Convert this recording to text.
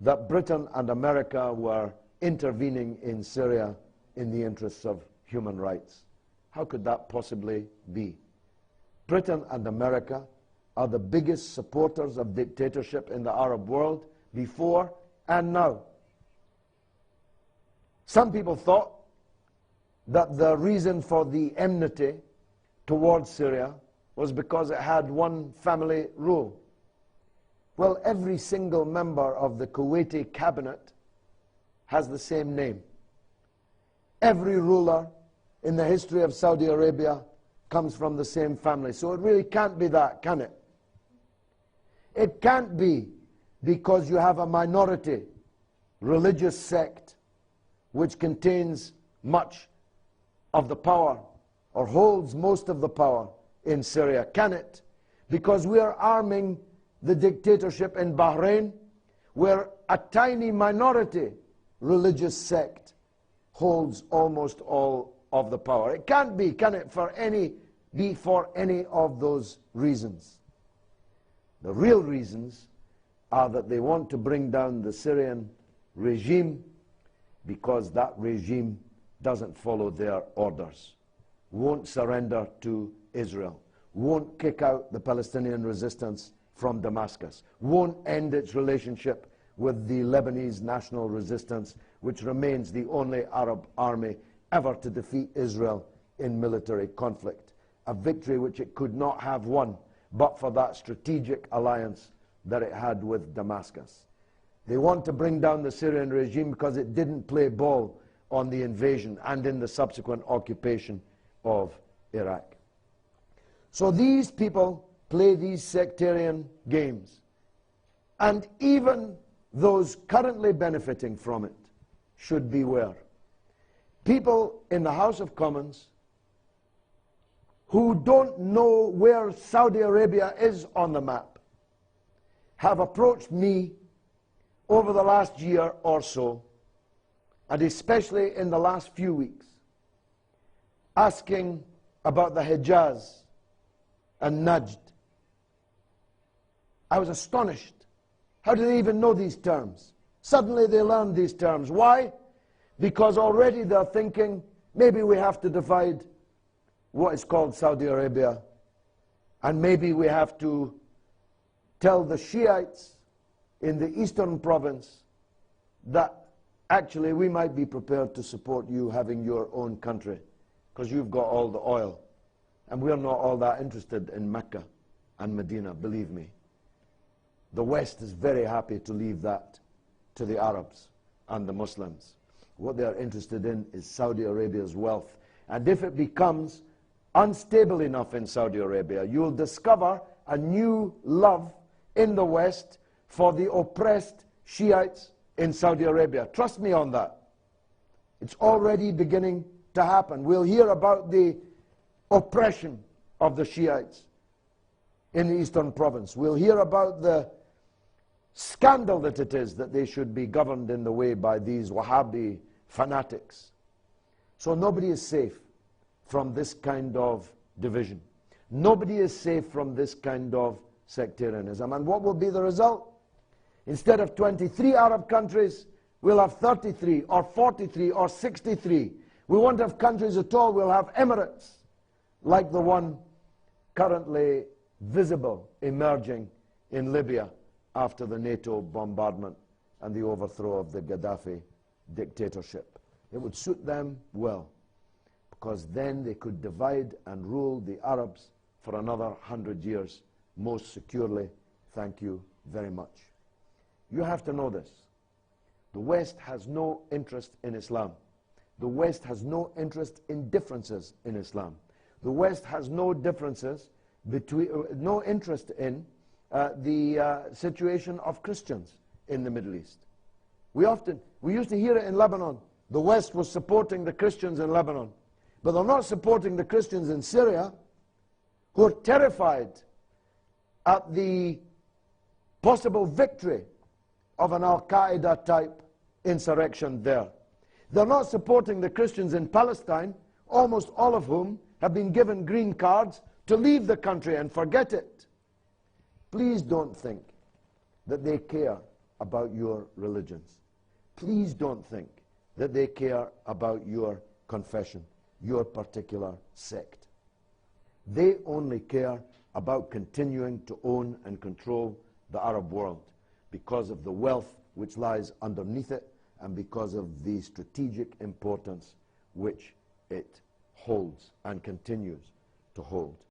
that Britain and America were intervening in Syria in the interests of human rights. How could that possibly be? Britain and America are the biggest supporters of dictatorship in the Arab world before and now. Some people thought that the reason for the enmity towards Syria was because it had one family rule. Well, every single member of the Kuwaiti cabinet has the same name. Every ruler in the history of Saudi Arabia comes from the same family. So it really can't be that, can it? It can't be because you have a minority religious sect which contains much of the power or holds most of the power in Syria, can it? Because we are arming the dictatorship in Bahrain, where a tiny minority religious sect holds almost all of the power. It can't be, can it, for any of those reasons. The real reasons are that they want to bring down the Syrian regime because that regime doesn't follow their orders, won't surrender to Israel, won't kick out the Palestinian resistance from Damascus, won't end its relationship with the Lebanese national resistance, which remains the only Arab army ever to defeat Israel in military conflict, a victory which it could not have won but for that strategic alliance that it had with Damascus. They want to bring down the Syrian regime because it didn't play ball on the invasion and in the subsequent occupation of Iraq. So these people play these sectarian games, and even those currently benefiting from it should beware. People in the House of Commons who don't know where Saudi Arabia is on the map have approached me over the last year or so, and especially in the last few weeks, asking about the Hijaz and Najd. I was astonished. How do they even know these terms? Suddenly they learned these terms. Why? Because already they're thinking, maybe we have to divide what is called Saudi Arabia, and maybe we have to tell the Shiites in the eastern province that actually we might be prepared to support you having your own country because you've got all the oil, and we're not all that interested in Mecca and Medina, believe me. The West is very happy to leave that to the Arabs and the Muslims. What they are interested in is Saudi Arabia's wealth. And if it becomes unstable enough in Saudi Arabia, you'll discover a new love in the West for the oppressed Shiites in Saudi Arabia. Trust me on that. It's already beginning to happen. We'll hear about the oppression of the Shiites in the eastern province. We'll hear about the scandal that it is that they should be governed in the way by these Wahhabi fanatics. So nobody is safe from this kind of division. Nobody is safe from this kind of sectarianism. And what will be the result? Instead of 23 Arab countries, we'll have 33 or 43 or 63. We won't have countries at all. We'll have emirates like the one currently visible emerging in Libya after the NATO bombardment and the overthrow of the Gaddafi dictatorship. It would suit them well, because then they could divide and rule the Arabs for another 100 years most securely. Thank you very much. You have to know this. The West has no interest in Islam. The West has no interest in differences in Islam. The West has no interest in the situation of Christians in the Middle East. We used to hear it in Lebanon. The West was supporting the Christians in Lebanon. But they're not supporting the Christians in Syria, who are terrified at the possible victory of an Al-Qaeda type insurrection there. They're not supporting the Christians in Palestine, almost all of whom have been given green cards to leave the country and forget it. Please don't think that they care about your religions. Please don't think that they care about your confession, your particular sect. They only care about continuing to own and control the Arab world because of the wealth which lies underneath it and because of the strategic importance which it holds and continues to hold.